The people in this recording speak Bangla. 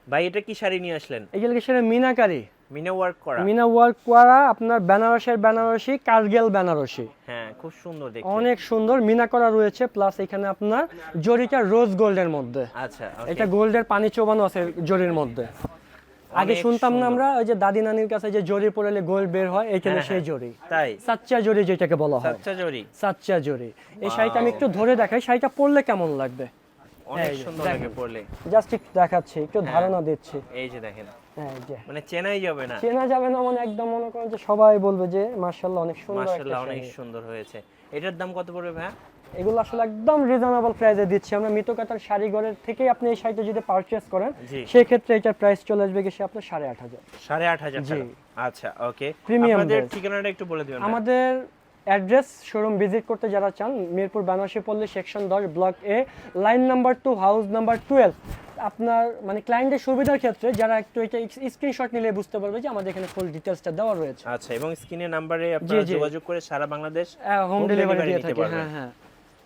ভাই এটা কি শাড়ি নিয়ে আসলেন? এগুলো সেটা মিনাকারি, মিনা ওয়ার্ক করা। মিনা ওয়ার্ক করা, আপনার বেনারসের বেনারসি, কারগেল বেনারসি। হ্যাঁ, খুব সুন্দর দেখতে। অনেক সুন্দর মিনা করা রয়েছে, প্লাস এখানে আপনার জরিটা রোজ গোল্ডের মধ্যে। আচ্ছা, এটা গোল্ডের পানি চোবানো আছে জরির মধ্যে। আগে শুনতাম না আমরা ওই যে দাদি নানির কাছে যে জরি পড়লে গোল্ড বের হয়, এইখানে সেই জরি, তাই সাচ্চা জরি যেটাকে বলা হয়, সাচ্চা জরি। সাচ্চা জরি। এই শাড়িটা আমি একটু ধরে দেখাই, শাড়িটা পরলে কেমন লাগবে। অনেক সুন্দর লাগে পরলে। জাস্ট একটু দেখাচ্ছি, একটু ধারণা দিচ্ছি। এই যে দেখেন, হ্যাঁ, এই যে মানে চেনাই যাবে না। চেনা যাবে না, মানে একদম মনে করেন যে সবাই বলবে যে মাশাআল্লাহ অনেক সুন্দর একটা মাশাআল্লাহ অনেক শাড়ি। সুন্দর হয়েছে। এটার দাম কত পড়বে ভাই? এগুলো আসলে একদম রিজনেবল প্রাইসে দিচ্ছি আমরা। মিতকাতার শাড়িঘরের থেকে আপনি এই শাড়িটা যদি পারচেজ করেন, জি। সেই ক্ষেত্রে এটার প্রাইস চলে আসবে গেছে আপনার 8,500। 8,500 জি। টাকা। আচ্ছা, ওকে। Premium আপনাদের dress। ঠিকানাটা একটু বলে দিবেন। আমাদের অ্যাড্রেস, শোরুম ভিজিট করতে যারা চান, মিরপুর বেনারসি পল্লী সেকশন 10 ব্লক এ, লাইন নাম্বার 2, হাউস নাম্বার 12। আপনার মানে ক্লায়েন্টের সুবিধার ক্ষেত্রে যারা একটু এটা স্ক্রিনশট নিলে বুঝতে পারবে যে আমাদের এখানে ফুল ডিটেইলসটা দেওয়া রয়েছে। আচ্ছা, এবং স্ক্রিনের নাম্বারে আপনারা যোগাযোগ করে সারা বাংলাদেশ হোম ডেলিভারি দিয়ে নিতে থাকি। পারবেন। হ্যাঁ হ্যাঁ।